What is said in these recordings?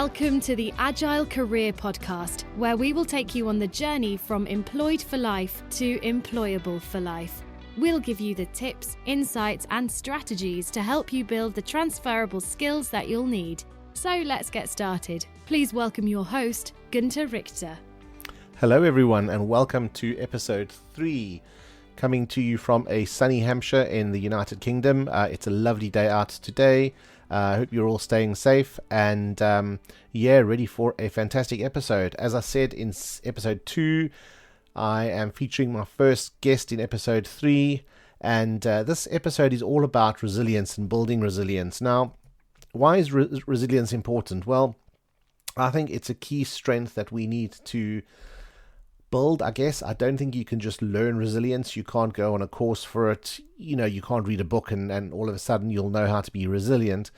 Welcome to the Agile Career Podcast, where we will take you on the journey from employed for life to employable for life. We'll give you the tips, insights, and strategies to help you build the transferable skills that you'll need. So let's get started. Please welcome your host, Günther Richter. Hello everyone, and welcome to episode 3, coming to you from a sunny Hampshire in the United Kingdom. It's a lovely day out today. I hope you're all staying safe and ready for a fantastic episode. As I said in episode 2, I am featuring my first guest in episode 3, and this episode is all about resilience and building resilience. Now, why is resilience important? Well, I think it's a key strength that we need to build, I guess. I don't think you can just learn resilience. You can't go on a course for it. You can't read a book and all of a sudden you'll know how to be resilient.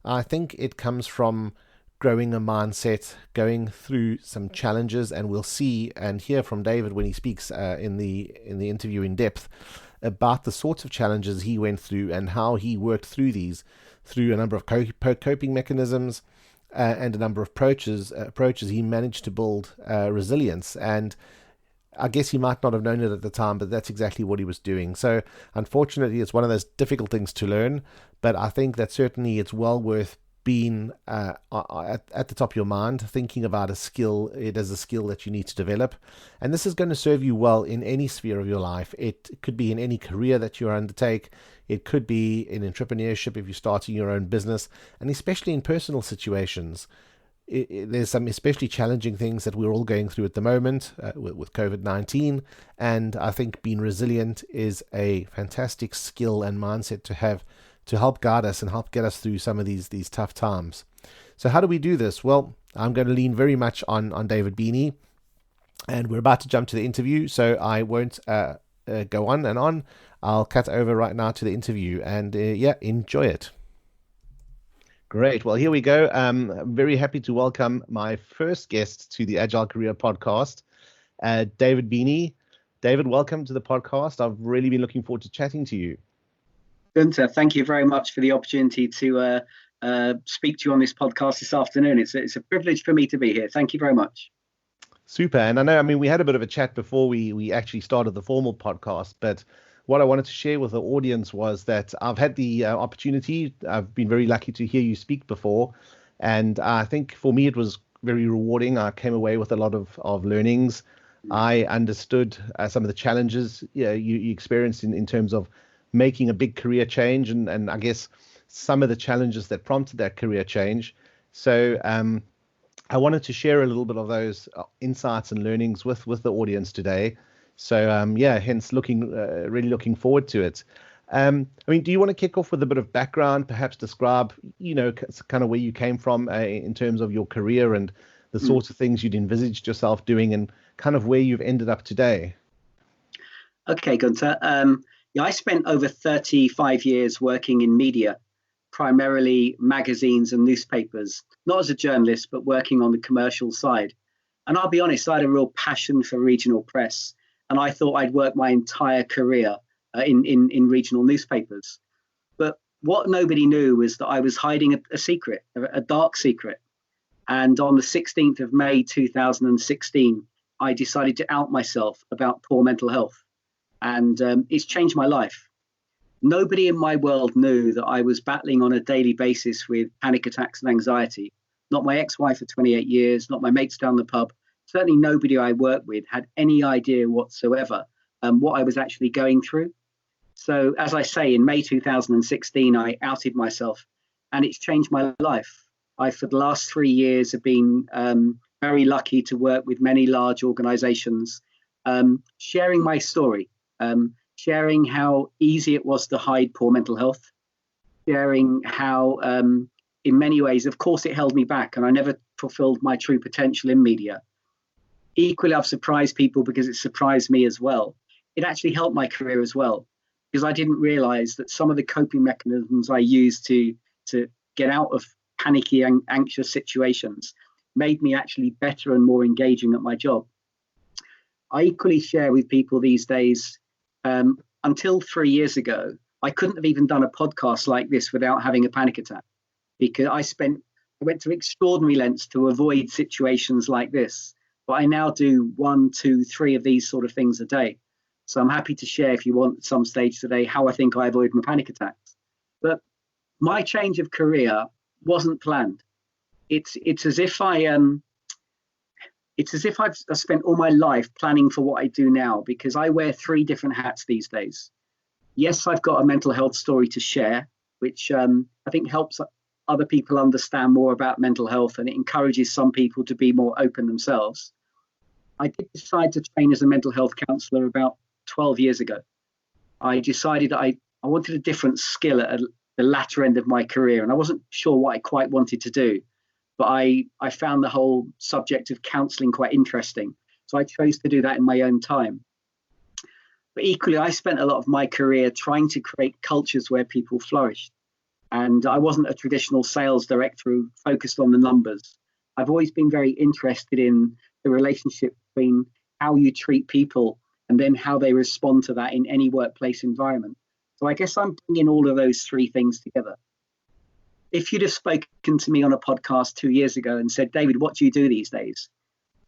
I think it comes from growing a mindset, going through some challenges, and we'll see and hear from David when he speaks in the interview in depth about the sorts of challenges he went through and how he worked through these through a number of coping mechanisms and a number of approaches. He managed to build resilience, and I guess he might not have known it at the time, but that's exactly what he was doing. So unfortunately, it's one of those difficult things to learn, but I think that certainly it's well worth being at the top of your mind, thinking about it as a skill that you need to develop. And this is going to serve you well in any sphere of your life. It could be in any career that you undertake. It could be in entrepreneurship if you're starting your own business, and especially in personal situations. There's some especially challenging things that we're all going through at the moment with COVID-19, and I think being resilient is a fantastic skill and mindset to have to help guide us and help get us through some of these tough times. So how do we do this? Well, I'm going to lean very much on David Beeney, and we're about to jump to the interview, so I won't go on and on. I'll cut over right now to the interview, and enjoy it. Great. Well, here we go. I'm very happy to welcome my first guest to the Agile Career Podcast, David Beeney. David, welcome to the podcast. I've really been looking forward to chatting to you. Günther, thank you very much for the opportunity to speak to you on this podcast this afternoon. It's a privilege for me to be here. Thank you very much. Super. And I know, we had a bit of a chat before we actually started the formal podcast, but what I wanted to share with the audience was that I've had the opportunity. I've been very lucky to hear you speak before, and I think for me it was very rewarding. I came away with a lot of learnings. I understood some of the challenges you experienced in terms of making a big career change, and I guess some of the challenges that prompted that career change. So I wanted to share a little bit of those insights and learnings with the audience today. So hence really looking forward to it. Do you want to kick off with a bit of background, perhaps describe, kind of where you came from in terms of your career and the sorts of things you'd envisaged yourself doing and kind of where you've ended up today? Okay, Günther. I spent over 35 years working in media, primarily magazines and newspapers, not as a journalist, but working on the commercial side. And I'll be honest, I had a real passion for regional press. And I thought I'd work my entire career in regional newspapers. But what nobody knew was that I was hiding a secret, a dark secret. And on the 16th of May 2016, I decided to out myself about poor mental health. And it's changed my life. Nobody in my world knew that I was battling on a daily basis with panic attacks and anxiety. Not my ex-wife for 28 years, not my mates down the pub. Certainly nobody I worked with had any idea whatsoever what I was actually going through. So as I say, in May 2016, I outed myself, and it's changed my life. I, for the last 3 years, have been very lucky to work with many large organizations, sharing my story, sharing how easy it was to hide poor mental health, sharing how in many ways, of course, it held me back, and I never fulfilled my true potential in media. Equally, I've surprised people because it surprised me as well. It actually helped my career as well, because I didn't realize that some of the coping mechanisms I used to get out of panicky and anxious situations made me actually better and more engaging at my job. I equally share with people these days, until 3 years ago, I couldn't have even done a podcast like this without having a panic attack, because I spent I went to extraordinary lengths to avoid situations like this. But I now do 1, 2, 3 of these sort of things a day. So I'm happy to share, if you want, at some stage today, how I think I avoid my panic attacks. But my change of career wasn't planned. It's as if I've spent all my life planning for what I do now, because I wear 3 different hats these days. Yes, I've got a mental health story to share, which I think helps other people understand more about mental health, and it encourages some people to be more open themselves. I did decide to train as a mental health counsellor about 12 years ago. I decided I wanted a different skill at the latter end of my career, and I wasn't sure what I quite wanted to do, but I found the whole subject of counselling quite interesting. So I chose to do that in my own time. But equally, I spent a lot of my career trying to create cultures where people flourished. And I wasn't a traditional sales director who focused on the numbers. I've always been very interested in the relationship between how you treat people and then how they respond to that in any workplace environment. So I guess I'm bringing all of those 3 things together. If you'd have spoken to me on a podcast 2 years ago and said, David, what do you do these days?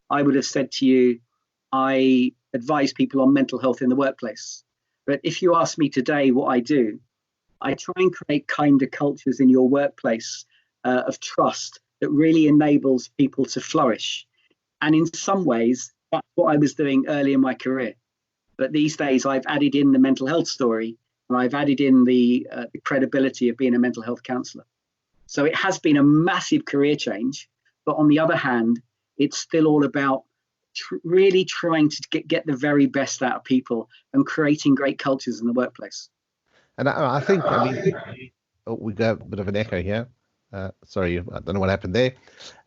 I would have said to you, I advise people on mental health in the workplace. But if you ask me today what I do, I try and create kinder cultures in your workplace of trust that really enables people to flourish. And in some ways, that's what I was doing early in my career. But these days, I've added in the mental health story, and I've added in the credibility of being a mental health counsellor. So it has been a massive career change. But on the other hand, it's still all about really trying to get the very best out of people and creating great cultures in the workplace. And I think, we got a bit of an echo here. Sorry, I don't know what happened there.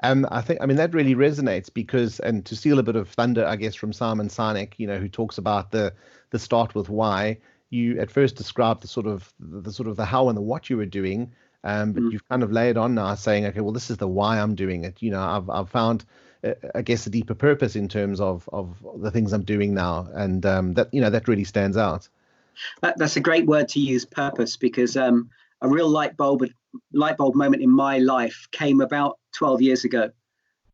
That really resonates because, and to steal a bit of thunder, I guess, from Simon Sinek, who talks about the start with why. You at first described the sort of the how and the what you were doing, but you've kind of layered on now saying, okay, well, this is the why I'm doing it. I've found, I guess, a deeper purpose in terms of the things I'm doing now, and that really stands out. That's a great word to use, purpose, because a real light bulb moment in my life came about 12 years ago.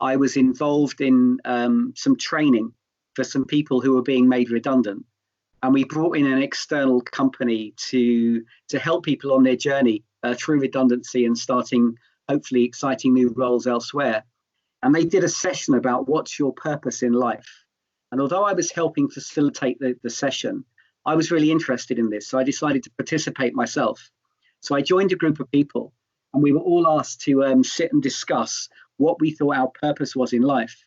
I was involved in some training for some people who were being made redundant, and we brought in an external company to help people on their journey through redundancy and starting hopefully exciting new roles elsewhere. And they did a session about what's your purpose in life. And although I was helping facilitate the session, I was really interested in this, so I decided to participate myself. So I joined a group of people, and we were all asked to sit and discuss what we thought our purpose was in life.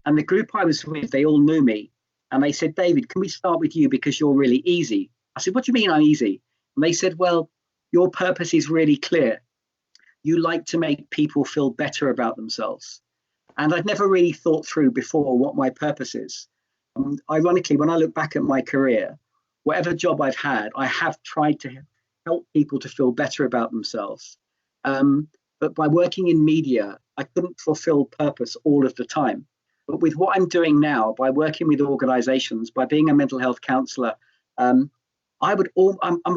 And the group I was with, they all knew me, and they said, David, can we start with you because you're really easy? I said, what do you mean I'm easy? And they said, well, your purpose is really clear. You like to make people feel better about themselves. And I'd never really thought through before what my purpose is. Ironically, when I look back at my career, whatever job I've had, I have tried to help people to feel better about themselves. But by working in media, I couldn't fulfill purpose all of the time. But with what I'm doing now, by working with organizations, by being a mental health counselor, I'm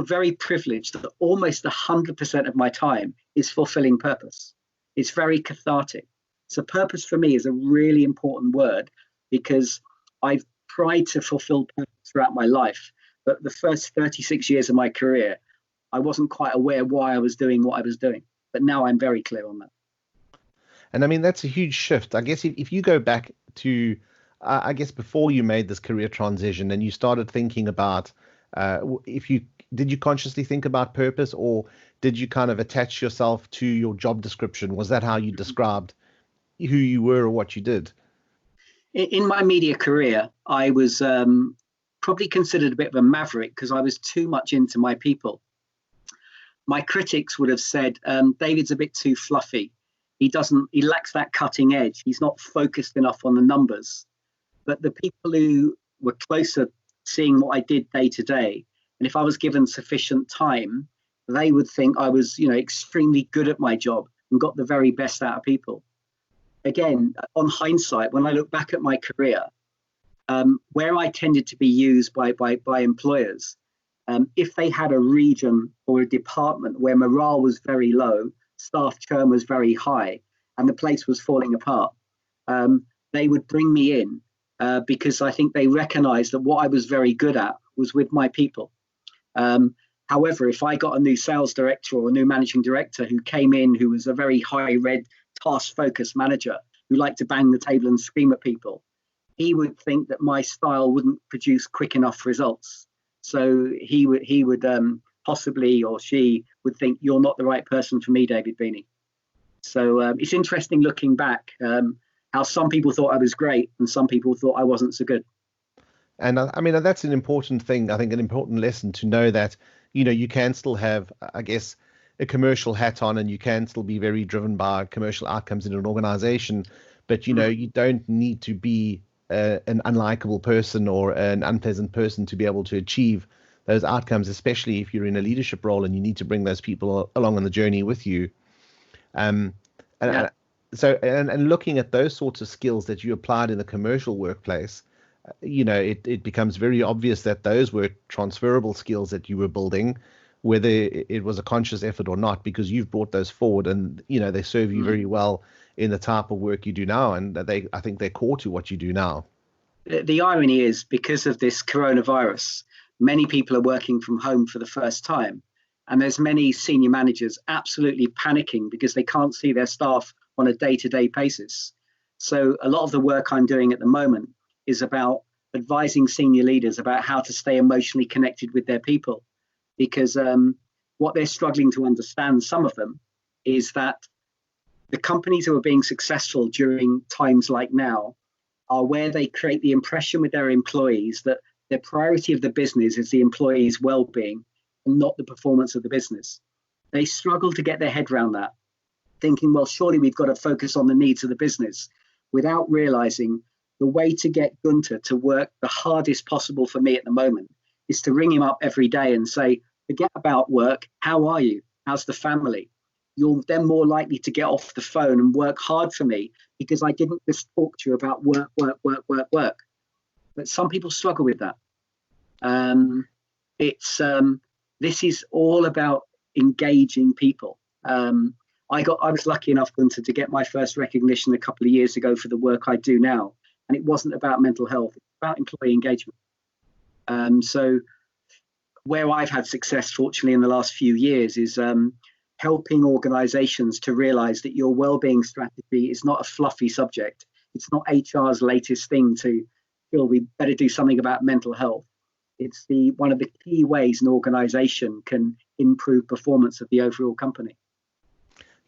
very privileged that almost 100% of my time is fulfilling purpose. It's very cathartic. So purpose for me is a really important word because I've tried to fulfill purpose throughout my life. But the first 36 years of my career, I wasn't quite aware why I was doing what I was doing. But now I'm very clear on that. And I mean, that's a huge shift. I guess if you go back to, before you made this career transition and you started thinking about, did you consciously think about purpose, or did you kind of attach yourself to your job description? Was that how you described who you were or what you did? In my media career, I was probably considered a bit of a maverick because I was too much into my people. My critics would have said, David's a bit too fluffy. He lacks that cutting edge. He's not focused enough on the numbers. But the people who were closer seeing what I did day to day, and if I was given sufficient time, they would think I was, extremely good at my job and got the very best out of people. Again, on hindsight, when I look back at my career, where I tended to be used by employers, if they had a region or a department where morale was very low, staff churn was very high, and the place was falling apart, they would bring me in because I think they recognized that what I was very good at was with my people. However, if I got a new sales director or a new managing director who came in, who was a very high red task focused manager who liked to bang the table and scream at people, he would think that my style wouldn't produce quick enough results. So he would possibly, or she would think, you're not the right person for me, David Beeney. So it's interesting looking back how some people thought I was great and some people thought I wasn't so good. And I mean, that's an important thing, I think, an important lesson to know that, you can still have, I guess, a commercial hat on, and you can still be very driven by commercial outcomes in an organization. But, you don't need to be an unlikable person or an unpleasant person to be able to achieve those outcomes, especially if you're in a leadership role and you need to bring those people along on the journey with you. So looking at those sorts of skills that you applied in the commercial workplace, it becomes very obvious that those were transferable skills that you were building, whether it was a conscious effort or not, because you've brought those forward, and they serve you very well in the type of work you do now, and I think they're core to what you do now. The irony is, because of this coronavirus, many people are working from home for the first time, and there's many senior managers absolutely panicking because they can't see their staff on a day-to-day basis. So a lot of the work I'm doing at the moment is about advising senior leaders about how to stay emotionally connected with their people, because what they're struggling to understand, some of them, is that the companies who are being successful during times like now are where they create the impression with their employees that the priority of the business is the employee's well-being and not the performance of the business. They struggle to get their head around that, thinking, well, surely we've got to focus on the needs of the business, without realizing the way to get Gunther to work the hardest possible for me at the moment is to ring him up every day and say, forget about work. How are you? How's the family? You're then more likely to get off the phone and work hard for me because I didn't just talk to you about work. But some people struggle with that. This is all about engaging people. I was lucky enough, Gunther, to get my first recognition a couple of years ago for the work I do now. And it wasn't about mental health, it's about employee engagement. So where I've had success, fortunately, in the last few years is helping organizations to realize that your well-being strategy is not a fluffy subject. It's not HR's latest thing to feel we better do something about mental health. It's one of the key ways an organization can improve performance of the overall company.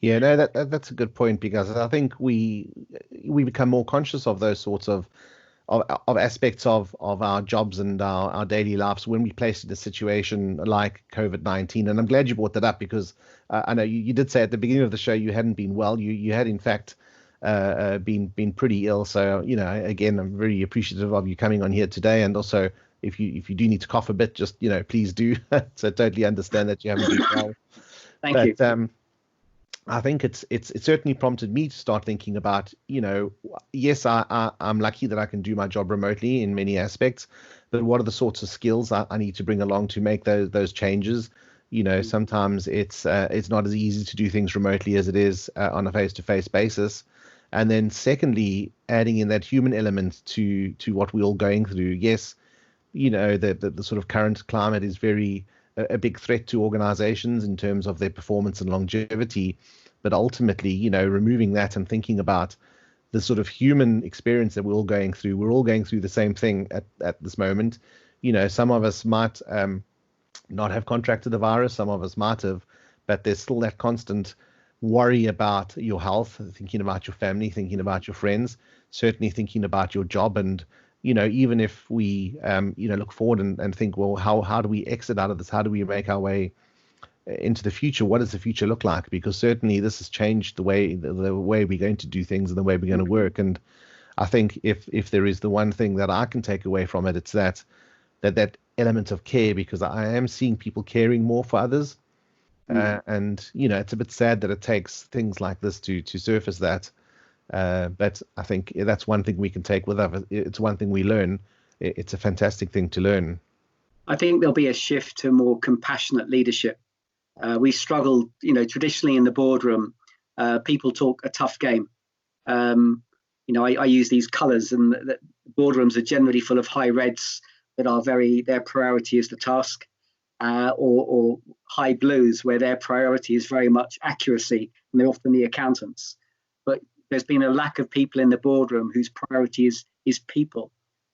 Yeah, no, that's a good point, because I think we become more conscious of those sorts of aspects of our jobs and our daily lives when we place in a situation like COVID-19. And I'm glad you brought that up, because I know you did say at the beginning of the show you hadn't been well. You had in fact been pretty ill. So again, I'm very appreciative of you coming on here today. And also, if you do need to cough a bit, just please do. So totally understand that you haven't been well. Thank you. I think it's certainly prompted me to start thinking about, yes, I'm lucky that I can do my job remotely in many aspects, but what are the sorts of skills I need to bring along to make those changes? Sometimes it's not as easy to do things remotely as it is on a face-to-face basis. And then secondly, adding in that human element to what we're all going through. Yes, the sort of current climate is very a big threat to organizations in terms of their performance and longevity. But ultimately, removing that and thinking about the sort of human experience that we're all going through the same thing at this moment. Some of us might not have contracted the virus, some of us might have, but there's still that constant worry about your health, thinking about your family, thinking about your friends, certainly thinking about your job. And even if we, look forward and think, well, how do we exit out of this? How do we make our way into the future? What does the future look like? Because certainly this has changed the way we're going to do things and the way we're going to work. And I think if there is the one thing that I can take away from it, it's that element of care, because I am seeing people caring more for others. And it's a bit sad that it takes things like this to surface that. But I think that's one thing we can take with us. It's one thing we learn. It's a fantastic thing to learn. I think there'll be a shift to more compassionate leadership. We struggled, traditionally in the boardroom, people talk a tough game. I use these colours, and the boardrooms are generally full of high reds that are their priority is the task, or high blues where their priority is very much accuracy, and they're often the accountants. But there's been a lack of people in the boardroom whose priority is people.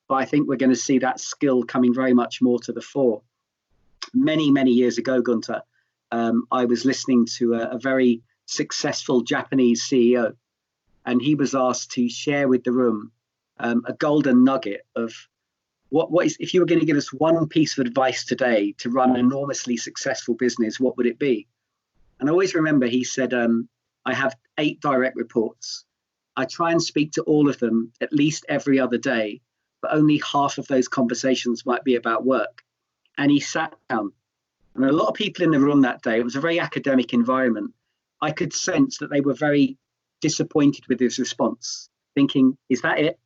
But I think we're going to see that skill coming very much more to the fore. Many, many years ago, Gunther, I was listening to a very successful Japanese CEO, and he was asked to share with the room a golden nugget of what is, if you were going to give us one piece of advice today to run an enormously successful business, what would it be? And I always remember he said, I have 8 direct reports. I try and speak to all of them at least every other day, but only half of those conversations might be about work. And he sat down, and a lot of people in the room that day, it was a very academic environment. I could sense that they were very disappointed with his response, thinking, is that it?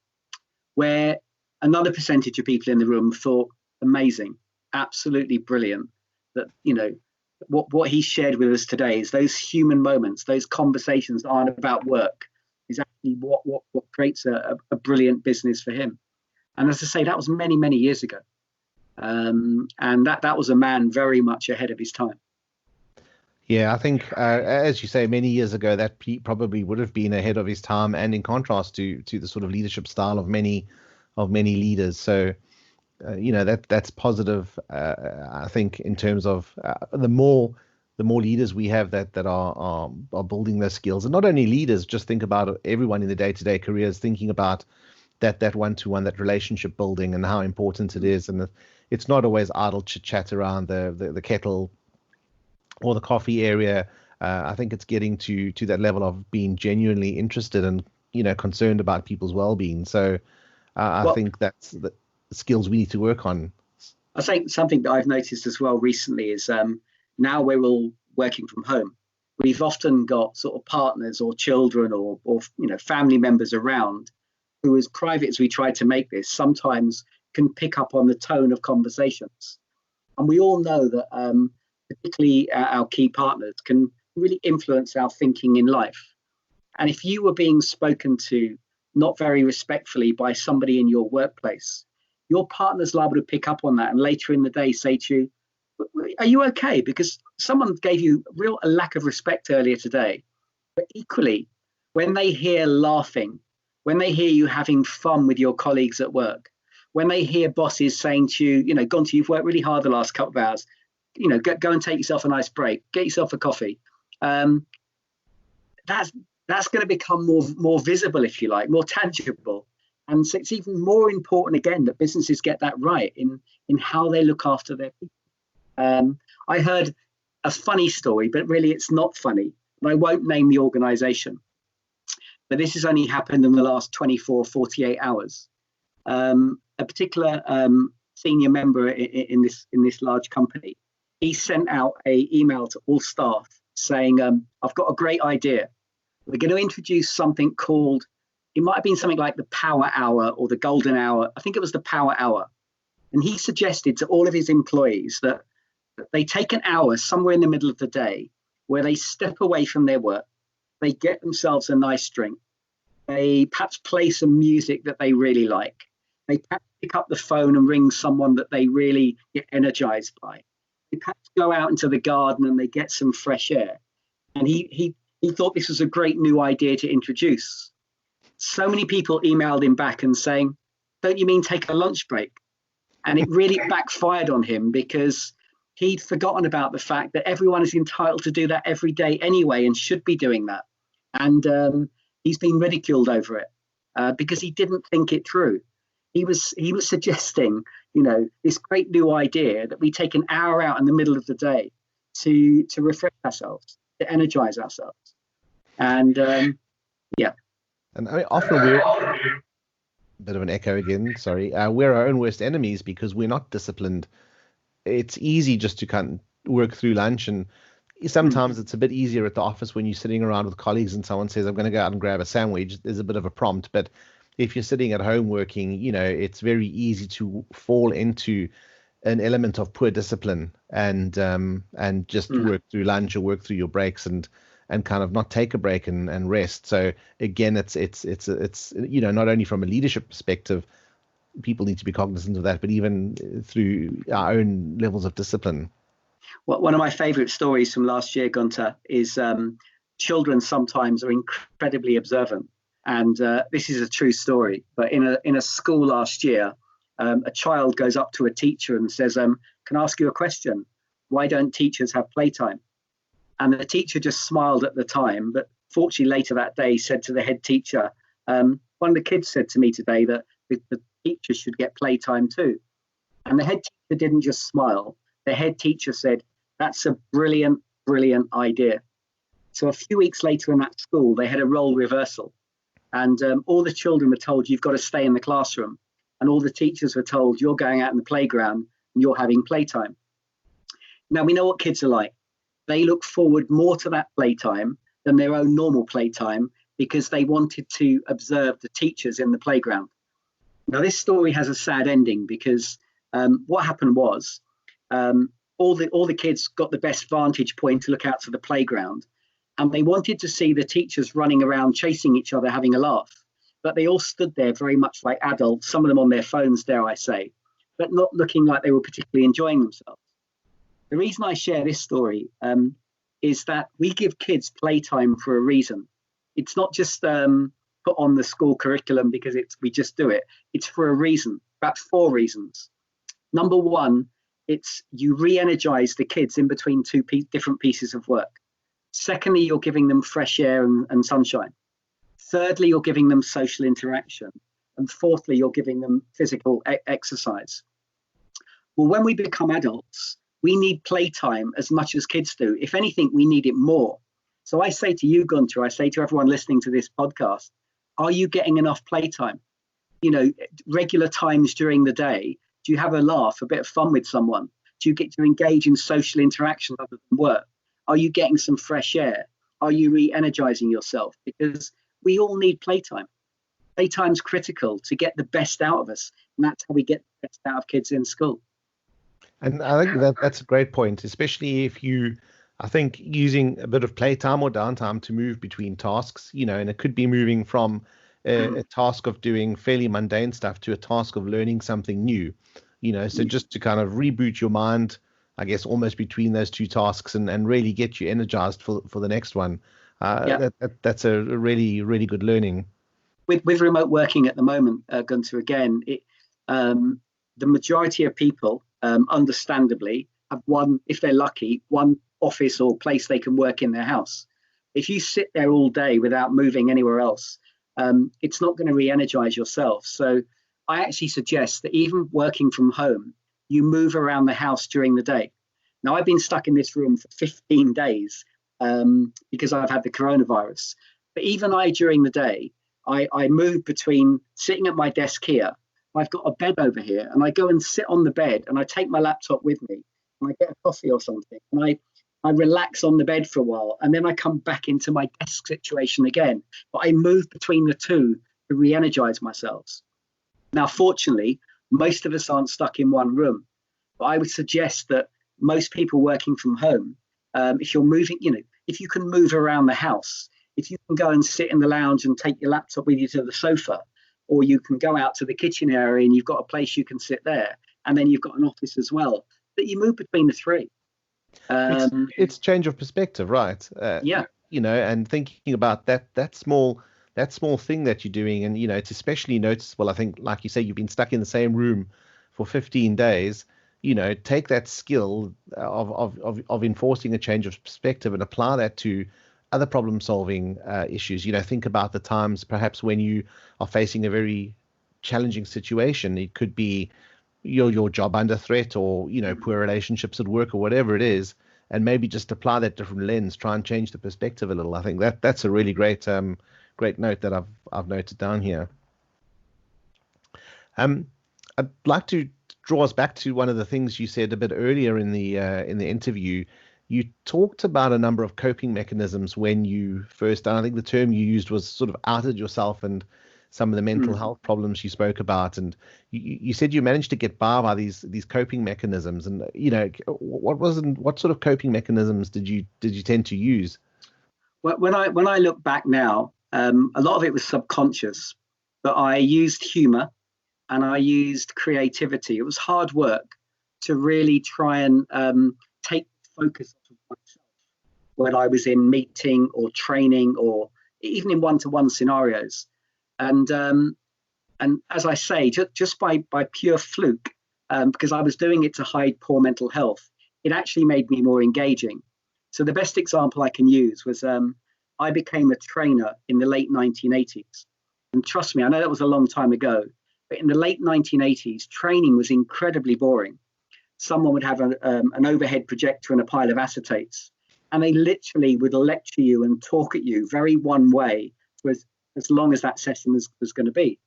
Where another percentage of people in the room thought, amazing, absolutely brilliant, that, what he shared with us today is those human moments, those conversations aren't about work, is actually what creates a brilliant business for him. And as I say, that was many, many years ago. And that was a man very much ahead of his time. Yeah, I think, as you say, many years ago, that probably would have been ahead of his time, and in contrast to the sort of leadership style of many leaders. So, that's positive. I think in terms of the more leaders we have that are building their skills, and not only leaders, just think about everyone in the day-to-day careers, thinking about that one-to-one, that relationship building, and how important it is. And it's not always idle chit-chat around the kettle or the coffee area. I think it's getting to that level of being genuinely interested and concerned about people's well-being. So I think that's the skills we need to work on. I think something that I've noticed as well recently is now we're all working from home. We've often got sort of partners or children or family members around who, as private as we try to make this, sometimes can pick up on the tone of conversations. And we all know that particularly our key partners can really influence our thinking in life. And if you were being spoken to not very respectfully by somebody in your workplace, your partner's liable to pick up on that and later in the day say to you, are you okay? Because someone gave you a lack of respect earlier today. But equally, when they hear laughing, when they hear you having fun with your colleagues at work, when they hear bosses saying to you, Gunther, you've worked really hard the last couple of hours, go and take yourself a nice break, get yourself a coffee. That's going to become more visible, if you like, more tangible. And so it's even more important, again, that businesses get that right in how they look after their people. I heard a funny story, but really it's not funny. And I won't name the organization. But this has only happened in the last 24, 48 hours. A particular senior member in this large company, he sent out an email to all staff saying, I've got a great idea. We're going to introduce something called, it might have been something like the power hour or the golden hour. I think it was the power hour. And he suggested to all of his employees that they take an hour somewhere in the middle of the day where they step away from their work. They get themselves a nice drink. They perhaps play some music that they really like. They perhaps pick up the phone and ring someone that they really get energized by. They perhaps go out into the garden and they get some fresh air. And he thought this was a great new idea to introduce. So many people emailed him back and saying, don't you mean take a lunch break? And it really backfired on him because he'd forgotten about the fact that everyone is entitled to do that every day anyway and should be doing that. And he's been ridiculed over it because he didn't think it through. He was suggesting, this great new idea that we take an hour out in the middle of the day to refresh ourselves, to energize ourselves. And yeah. And I mean, often we're a bit of an echo again. Sorry, we're our own worst enemies because we're not disciplined. It's easy just to kind of work through lunch, and sometimes it's a bit easier at the office when you're sitting around with colleagues and someone says, I'm going to go out and grab a sandwich. There's a bit of a prompt. But if you're sitting at home working, it's very easy to fall into an element of poor discipline and just work through lunch or work through your breaks. And and kind of not take a break and rest. So again, it's not only from a leadership perspective, people need to be cognizant of that, but even through our own levels of discipline. Well, one of my favorite stories from last year, Gunter, is children sometimes are incredibly observant. And this is a true story. But in a school last year, a child goes up to a teacher and says, can I ask you a question? Why don't teachers have playtime? And the teacher just smiled at the time, but fortunately later that day said to the head teacher, one of the kids said to me today that the teachers should get playtime too. And the head teacher didn't just smile. The head teacher said, that's a brilliant, brilliant idea. So a few weeks later in that school, they had a role reversal. And all the children were told, you've got to stay in the classroom. And all the teachers were told, you're going out in the playground and you're having playtime. Now, we know what kids are like. They look forward more to that playtime than their own normal playtime because they wanted to observe the teachers in the playground. Now, this story has a sad ending because what happened was all the kids got the best vantage point to look out to the playground, and they wanted to see the teachers running around chasing each other, having a laugh. But they all stood there very much like adults, some of them on their phones, dare I say, but not looking like they were particularly enjoying themselves. The reason I share this story is that we give kids playtime for a reason. It's not just put on the school curriculum because we just do it. It's for a reason, perhaps 4 reasons. Number one, it's you re-energize the kids in between two different pieces of work. Secondly, you're giving them fresh air and sunshine. Thirdly, you're giving them social interaction. And fourthly, you're giving them physical exercise. Well, when we become adults, we need playtime as much as kids do. If anything, we need it more. So I say to you, Gunter, I say to everyone listening to this podcast, are you getting enough playtime? Regular times during the day. Do you have a laugh, a bit of fun with someone? Do you get to engage in social interaction other than work? Are you getting some fresh air? Are you re-energizing yourself? Because we all need playtime. Playtime's critical to get the best out of us. And that's how we get the best out of kids in school. And I think that's a great point, especially if I think using a bit of playtime or downtime to move between tasks, and it could be moving from a task of doing fairly mundane stuff to a task of learning something new, so just to kind of reboot your mind, I guess, almost between those two tasks and really get you energized for the next one. That's a really, really good learning. With remote working at the moment, Gunter, again, the majority of people, understandably, have one, if they're lucky, one office or place they can work in their house. If you sit there all day without moving anywhere else, it's not going to re-energize yourself. So I actually suggest that even working from home, you move around the house during the day. Now, I've been stuck in this room for 15 days because I've had the coronavirus. But even during the day, I move between sitting at my desk here. I've got a bed over here, and I go and sit on the bed, and I take my laptop with me, and I get a coffee or something, and I relax on the bed for a while, and then I come back into my desk situation again. But I move between the two to re-energize myself. Now, fortunately, most of us aren't stuck in one room. But I would suggest that most people working from home, if you're moving, if you can move around the house, if you can go and sit in the lounge and take your laptop with you to the sofa, or you can go out to the kitchen area and you've got a place you can sit there, and then you've got an office as well, that you move between the three. It's change of perspective, right? And thinking about that small thing that you're doing, and it's especially noticeable. I think, like you say, you've been stuck in the same room for 15 days. Take that skill of enforcing a change of perspective and apply that to other problem-solving issues. Think about the times perhaps when you are facing a very challenging situation. It could be your job under threat, or poor relationships at work, or whatever it is, and maybe just apply that different lens, try and change the perspective a little. I think that's a really great note that I've noted down here. I'd like to draw us back to one of the things you said a bit earlier in the interview. You talked about a number of coping mechanisms when you first, and I think the term you used was sort of outed yourself and some of the mental health problems you spoke about, and you said you managed to get by these coping mechanisms. And what sort of coping mechanisms did you tend to use? When I look back now, a lot of it was subconscious, but I used humor and I used creativity. It was hard work to really try and take focus off of myself when I was in meeting or training or even in one-to-one scenarios. And as I say, just by pure fluke, because I was doing it to hide poor mental health, it actually made me more engaging. So the best example I can use was I became a trainer in the late 1980s. And trust me, I know that was a long time ago, but in the late 1980s, training was incredibly boring. Someone would have an overhead projector and a pile of acetates, and they literally would lecture you and talk at you very one way for as long as that session was going to be.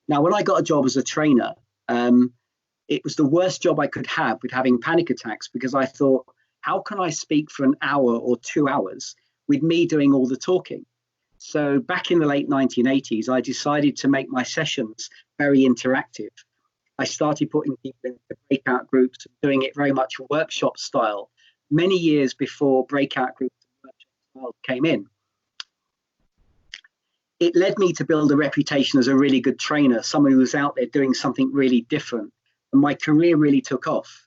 Now, when I got a job as a trainer, it was the worst job I could have with having panic attacks, because I thought, how can I speak for an hour or 2 hours with me doing all the talking? So back in the late 1980s, I decided to make my sessions very interactive. I started putting people into breakout groups, doing it very much workshop style, many years before breakout groups and workshop style came in. It led me to build a reputation as a really good trainer, someone who was out there doing something really different. And my career really took off.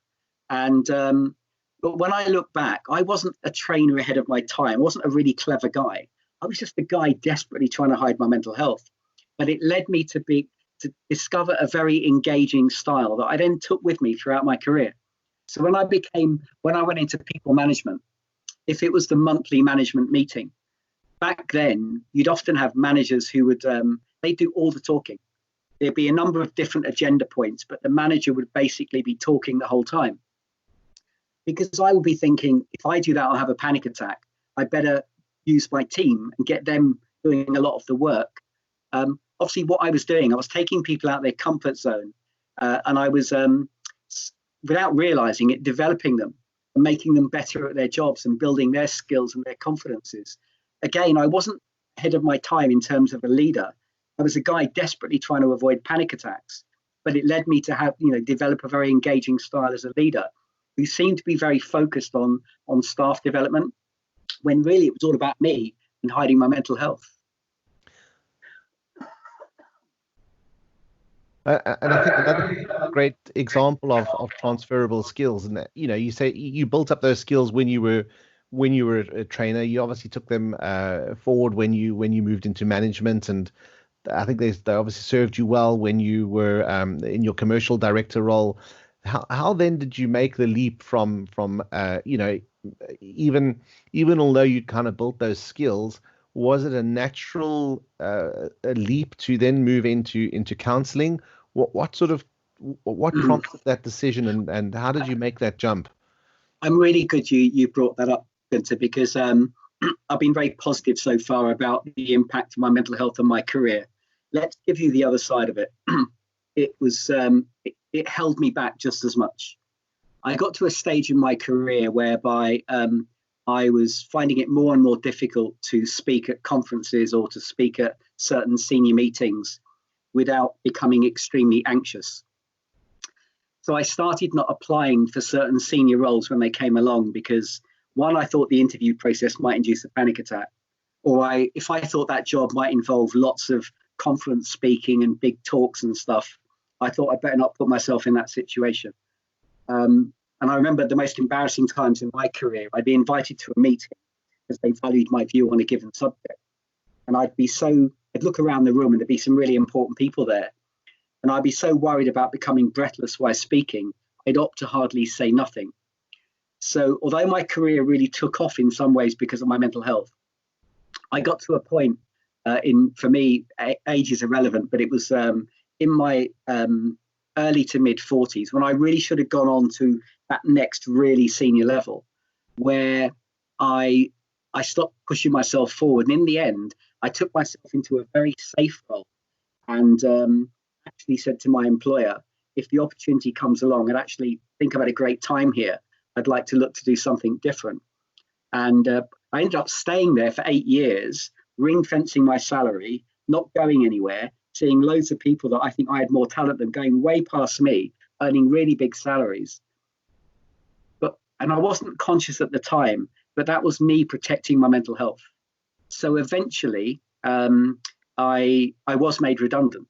And but when I look back, I wasn't a trainer ahead of my time. I wasn't a really clever guy. I was just a guy desperately trying to hide my mental health. But it led me to discover a very engaging style that I then took with me throughout my career. So when I went into people management, if it was the monthly management meeting, back then you'd often have managers who would they do all the talking. There'd be a number of different agenda points, but the manager would basically be talking the whole time. Because I would be thinking, if I do that, I'll have a panic attack. I better use my team and get them doing a lot of the work. Obviously, what I was doing, I was taking people out of their comfort zone, and I was, without realizing it, developing them and making them better at their jobs and building their skills and their confidences. Again, I wasn't ahead of my time in terms of a leader. I was a guy desperately trying to avoid panic attacks, but it led me to develop a very engaging style as a leader who seemed to be very focused on staff development, when really it was all about me and hiding my mental health. And I think another great example of transferable skills, and that, you say you built up those skills when you were a trainer. You obviously took them forward when you moved into management, and I think they obviously served you well when you were in your commercial director role. How then did you make the leap from even although you kind of built those skills, was it a natural a leap to then move into counseling? What prompted that decision, and how did you make that jump? I'm really good you brought that up, Gunther, because I've been very positive so far about the impact of my mental health on my career. Let's give you the other side of it. It was it held me back just as much. I got to a stage in my career whereby I was finding it more and more difficult to speak at conferences or to speak at certain senior meetings without becoming extremely anxious. So I started not applying for certain senior roles when they came along because, one, I thought the interview process might induce a panic attack, or if I thought that job might involve lots of conference speaking and big talks and stuff, I thought I'd better not put myself in that situation. And I remember the most embarrassing times in my career, I'd be invited to a meeting because they valued my view on a given subject. And I'd look around the room and there'd be some really important people there. And I'd be so worried about becoming breathless while speaking, I'd opt to hardly say nothing. So although my career really took off in some ways because of my mental health, I got to a point for me, age is irrelevant, but it was in my early to mid 40s when I really should have gone on to that next really senior level where I stopped pushing myself forward. And in the end, I took myself into a very safe role and actually said to my employer, if the opportunity comes along and actually think I've had a great time here, I'd like to look to do something different. And I ended up staying there for 8 years, ring fencing my salary, not going anywhere, seeing loads of people that I think I had more talent than going way past me, earning really big salaries. And I wasn't conscious at the time, but that was me protecting my mental health. So eventually, I was made redundant,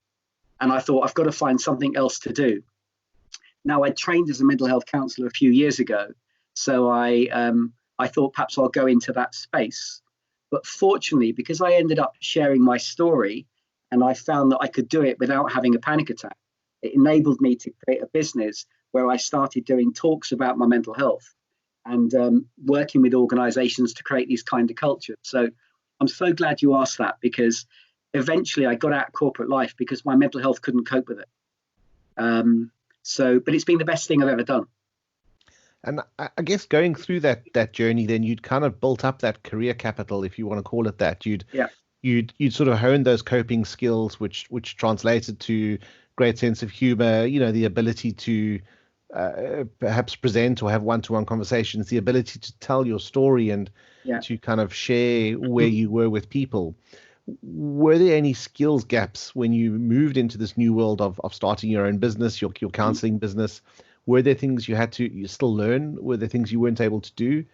and I thought I've got to find something else to do. Now, I trained as a mental health counsellor a few years ago, so I thought perhaps I'll go into that space. But fortunately, because I ended up sharing my story and I found that I could do it without having a panic attack, it enabled me to create a business where I started doing talks about my mental health and working with organizations to create these kind of cultures. So I'm so glad you asked that, because eventually I got out of corporate life because my mental health couldn't cope with it. But it's been the best thing I've ever done. And I guess going through that journey, then you'd kind of built up that career capital, if you want to call it that. You'd sort of honed those coping skills, which translated to great sense of humor, the ability to perhaps present or have one-to-one conversations, the ability to tell your story and to kind of share where you were with people. Were there any skills gaps when you moved into this new world of starting your own business, your counseling business? Were there things you still learn? Were there things you weren't able to do?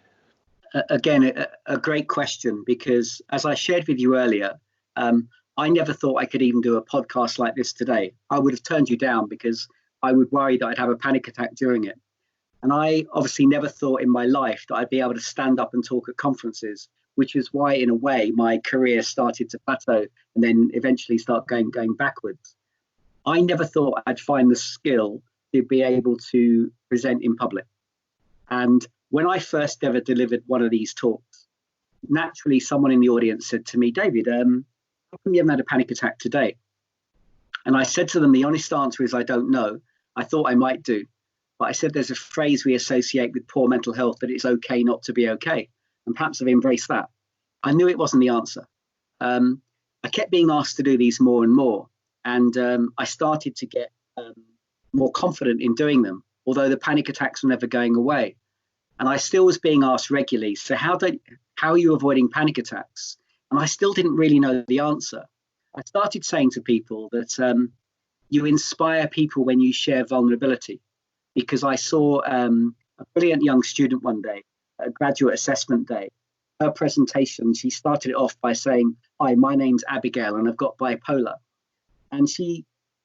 Again, a great question, because as I shared with you earlier, I never thought I could even do a podcast like this today. I would have turned you down because I would worry that I'd have a panic attack during it. And I obviously never thought in my life that I'd be able to stand up and talk at conferences, which is why, in a way, my career started to plateau and then eventually start going backwards. I never thought I'd find the skill to be able to present in public. And when I first ever delivered one of these talks, naturally someone in the audience said to me, David, how come you haven't had a panic attack today? And I said to them, the honest answer is I don't know. I thought I might do. But I said there's a phrase we associate with poor mental health, that it's okay not to be okay. And perhaps I've embraced that. I knew it wasn't the answer. I kept being asked to do these more and more. And I started to get more confident in doing them, although the panic attacks were never going away. And I still was being asked regularly, so how are you avoiding panic attacks? And I still didn't really know the answer. I started saying to people that you inspire people when you share vulnerability, because I saw a brilliant young student one day, a graduate assessment day. Her presentation, she started it off by saying, hi, my name's Abigail and I've got bipolar. And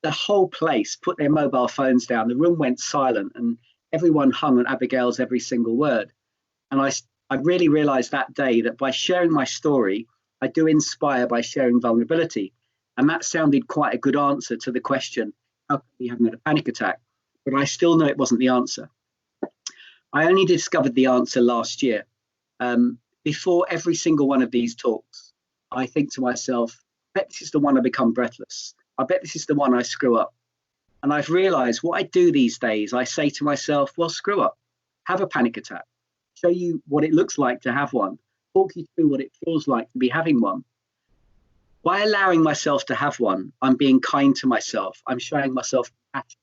the whole place put their mobile phones down. The room went silent and everyone hung on Abigail's every single word. And I really realized that day that by sharing my story, I do inspire by sharing vulnerability. And that sounded quite a good answer to the question, how come you haven't had a panic attack? But I still know it wasn't the answer. I only discovered the answer last year. Before every single one of these talks, I think to myself, I bet this is the one I become breathless. I bet this is the one I screw up. And I've realized what I do these days, I say to myself, well, screw up, have a panic attack, show you what it looks like to have one, talk you through what it feels like to be having one. By allowing myself to have one, I'm being kind to myself. I'm showing myself compassion.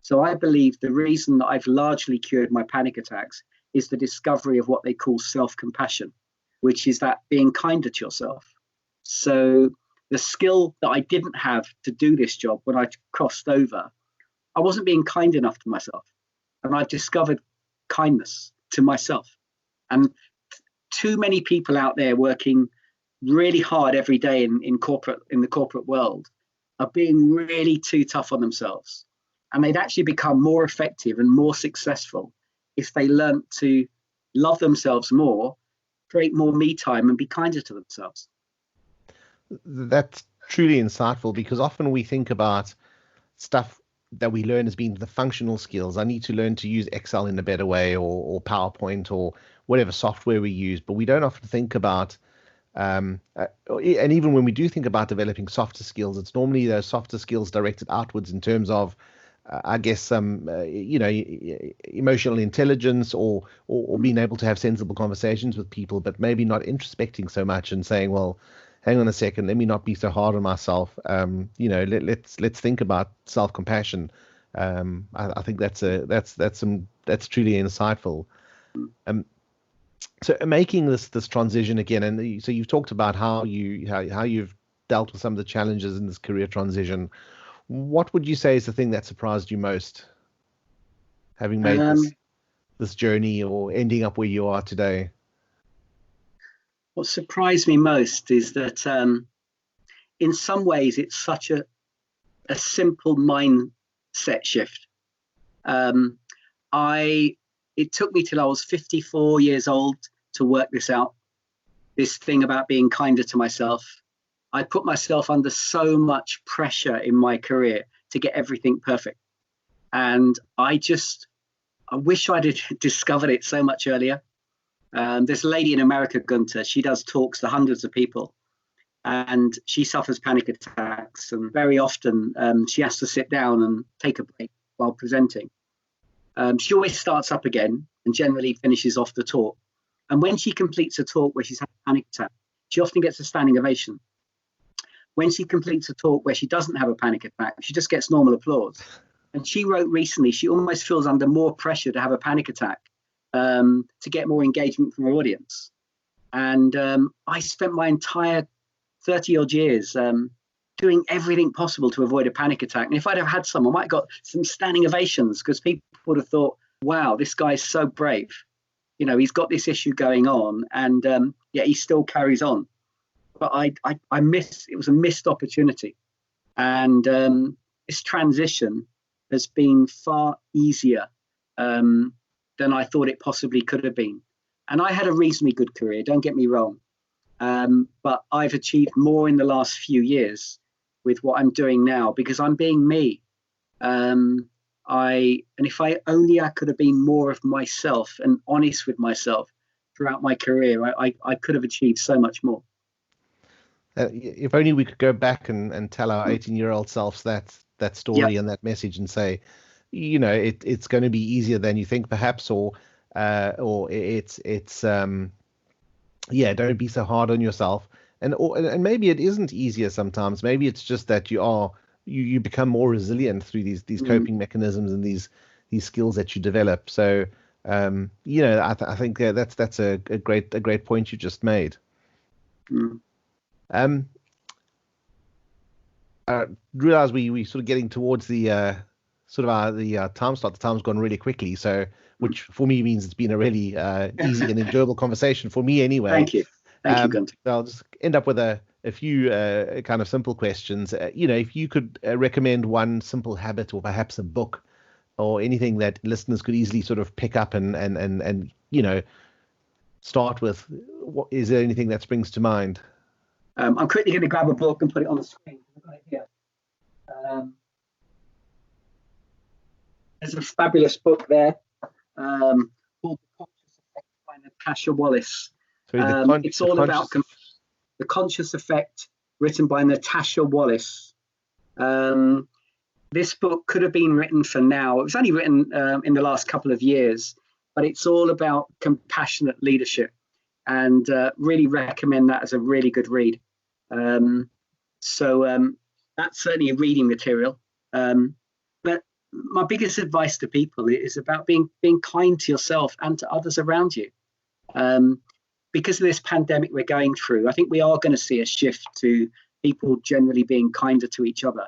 So I believe the reason that I've largely cured my panic attacks is the discovery of what they call self-compassion, which is that being kinder to yourself. So the skill that I didn't have to do this job when I crossed over, I wasn't being kind enough to myself. And I've discovered kindness to myself. And too many people out there working really hard every day in the corporate world are being really too tough on themselves. And they'd actually become more effective and more successful if they learnt to love themselves more, create more me time, and be kinder to themselves. That's truly insightful, because often we think about stuff that we learn as being the functional skills. I need to learn to use Excel in a better way, or PowerPoint, or whatever software we use, but we don't often think about and even when we do think about developing softer skills, it's normally those softer skills directed outwards in terms of I guess some emotional intelligence, or being able to have sensible conversations with people, but maybe not introspecting so much and saying, well, hang on a second, let me not be so hard on myself. Let's think about self-compassion. I think that's truly insightful. So making this transition again, and so you've talked about how you've dealt with some of the challenges in this career transition. What would you say is the thing that surprised you most, having made this journey or ending up where you are today? What surprised me most is that in some ways it's such a simple mindset shift. It took me till I was 54 years old to work this out, this thing about being kinder to myself. I put myself under so much pressure in my career to get everything perfect. And I wish I'd discovered it so much earlier. There's a lady in America, Gunther, she does talks to hundreds of people, and she suffers panic attacks. And very often she has to sit down and take a break while presenting. She always starts up again and generally finishes off the talk. And when she completes a talk where she's had a panic attack, she often gets a standing ovation. When she completes a talk where she doesn't have a panic attack, she just gets normal applause. And she wrote recently, she almost feels under more pressure to have a panic attack to get more engagement from her audience. And I spent my entire 30 odd years doing everything possible to avoid a panic attack. And if I'd have had some, I might have got some standing ovations, because people would have thought, wow, this guy's so brave. You know, he's got this issue going on, and yet he still carries on. But I missed, it was a missed opportunity. And this transition has been far easier than I thought it possibly could have been. And I had a reasonably good career, don't get me wrong. But I've achieved more in the last few years with what I'm doing now, because I'm being me. And if I could have been more of myself and honest with myself throughout my career, I could have achieved so much more. If only we could go back and tell our 18-year-old selves that story and that message, and say, you know, it's going to be easier than you think, perhaps, or it's don't be so hard on yourself, and maybe it isn't easier sometimes. Maybe it's just that you become more resilient through these coping mechanisms and these skills that you develop. So I think that's a great point you just made. I realize we sort of getting towards the time slot. The time's gone really quickly, so which for me means it's been a really easy and enjoyable conversation for me anyway. Thank you, Gunther. I'll just end up with a few kind of simple questions. If you could recommend one simple habit, or perhaps a book, or anything that listeners could easily sort of pick up and start with, is there anything that springs to mind? I'm quickly going to grab a book and put it on the screen. I've got it here. There's a fabulous book there called The Conscious Effect by Natasha Wallace. It's all about The Conscious Effect, written by Natasha Wallace. This book could have been written for now. It was only written in the last couple of years, but it's all about compassionate leadership, and really recommend that as a really good read. So that's certainly a reading material. But my biggest advice to people is about being kind to yourself and to others around you. Because of this pandemic we're going through, I think we are going to see a shift to people generally being kinder to each other.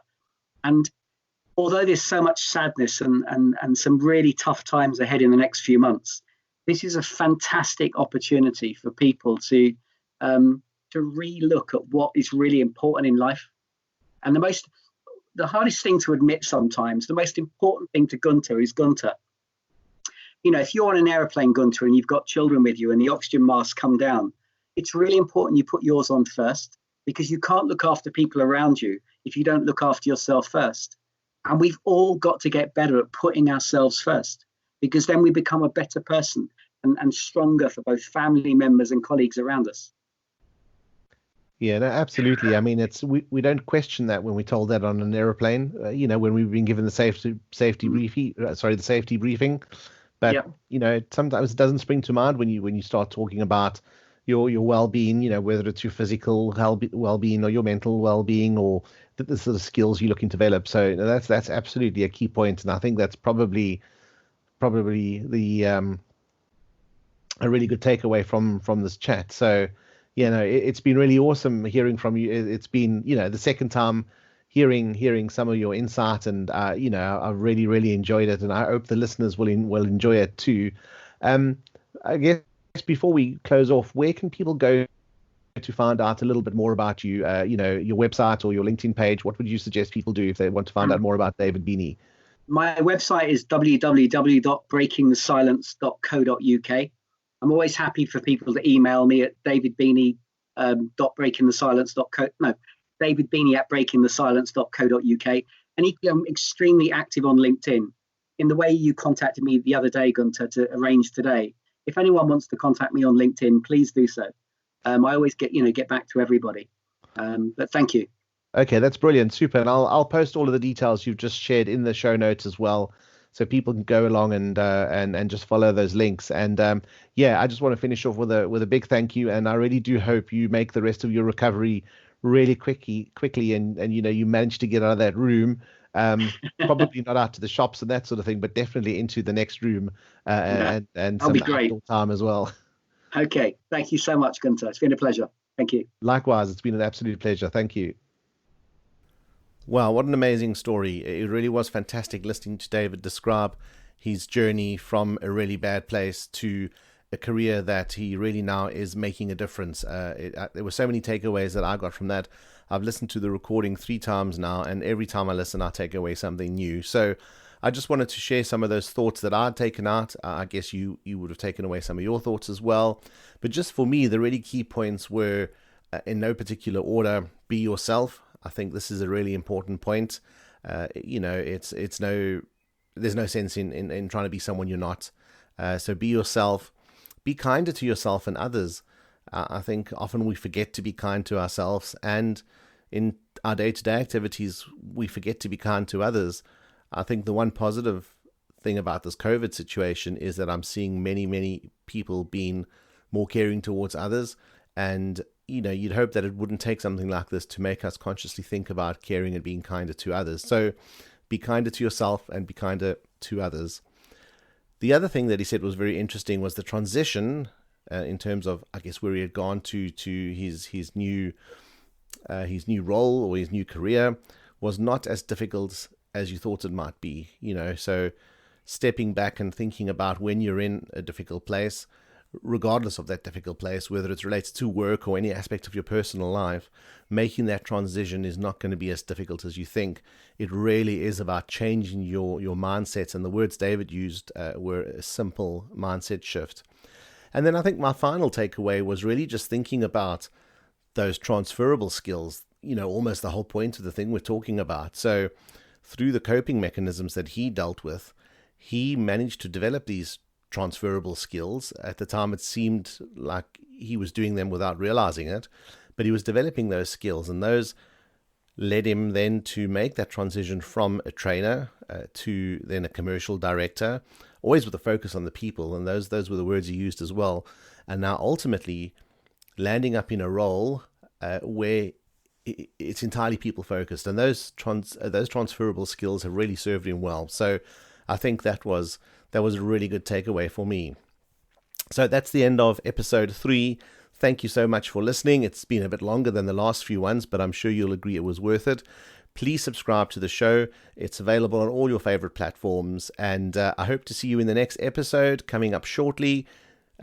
And although there's so much sadness and some really tough times ahead in the next few months, this is a fantastic opportunity for people to re-look at what is really important in life. And the hardest thing to admit sometimes, the most important thing to Gunther is Gunther. You know, if you're on an airplane, Gunther, and you've got children with you and the oxygen masks come down, it's really important you put yours on first, because you can't look after people around you if you don't look after yourself first. And we've all got to get better at putting ourselves first, because then we become a better person and stronger for both family members and colleagues around us. Yeah, no, absolutely. I mean, we don't question that when we're told that on an airplane. When we've been given the safety briefing. But sometimes it doesn't spring to mind when you start talking about your well-being. Whether it's your physical well-being or your mental well-being, or the sort of skills you're looking to develop. So that's absolutely a key point, and I think that's probably the a really good takeaway from this chat. So. It's been really awesome hearing from you. It's been, the second time hearing some of your insight, and I've really, really enjoyed it, and I hope the listeners will enjoy it too. I guess before we close off, where can people go to find out a little bit more about you, your website or your LinkedIn page, what would you suggest people do if they want to find out more about David Beeney? My website is www.breakingthesilence.co.uk. I'm always happy for people to email me at davidbeeney@breakingthesilence.co.uk. And I'm extremely active on LinkedIn. In the way you contacted me the other day, Gunter, to arrange today. If anyone wants to contact me on LinkedIn, please do so. I always get back to everybody. But thank you. Okay, that's brilliant, super. And I'll post all of the details you've just shared in the show notes as well, so people can go along and just follow those links. And I just want to finish off with a big thank you. And I really do hope you make the rest of your recovery really quickly, and you manage to get out of that room. Probably not out to the shops and that sort of thing, but definitely into the next room and some outdoor time as well. Okay, thank you so much, Gunter. It's been a pleasure. Thank you. Likewise, it's been an absolute pleasure. Thank you. Wow, what an amazing story. It really was fantastic listening to David describe his journey from a really bad place to a career that he really now is making a difference. There were so many takeaways that I got from that. I've listened to the recording 3 times now, and every time I listen, I take away something new. So I just wanted to share some of those thoughts that I'd taken out. I guess you would have taken away some of your thoughts as well. But just for me, the really key points were, in no particular order, be yourself. I think this is a really important point. There's no sense in trying to be someone you're not. So be yourself. Be kinder to yourself and others. I think often we forget to be kind to ourselves, and in our day-to-day activities, we forget to be kind to others. I think the one positive thing about this COVID situation is that I'm seeing many, many people being more caring towards others. And, you'd hope that it wouldn't take something like this to make us consciously think about caring and being kinder to others. So be kinder to yourself and be kinder to others. The other thing that he said was very interesting was the transition in terms of, I guess, where he had gone to his new role or his new career was not as difficult as you thought it might be. So stepping back and thinking about when you're in a difficult place, regardless of that difficult place, whether it's related to work or any aspect of your personal life, making that transition is not going to be as difficult as you think. It really is about changing your mindset, and the words David used were a simple mindset shift. And then I think my final takeaway was really just thinking about those transferable skills, almost the whole point of the thing we're talking about. So through the coping mechanisms that he dealt with, he managed to develop these transferable skills. At the time, it seemed like he was doing them without realizing it, but he was developing those skills, and those led him then to make that transition from a trainer to then a commercial director, always with a focus on the people, and those were the words he used as well. And now ultimately landing up in a role where it's entirely people focused, and those transferable skills have really served him well. So I think that was a really good takeaway for me. So that's the end of episode 3. Thank you so much for listening. It's been a bit longer than the last few ones, but I'm sure you'll agree it was worth it. Please subscribe to the show. It's available on all your favorite platforms, and I hope to see you in the next episode coming up shortly.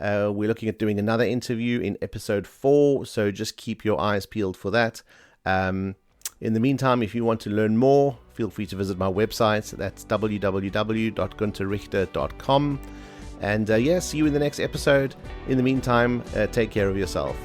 We're looking at doing another interview in episode 4, so just keep your eyes peeled for that. In the meantime, if you want to learn more, feel free to visit my website. That's www.gunterrichter.com. And see you in the next episode. In the meantime, take care of yourself.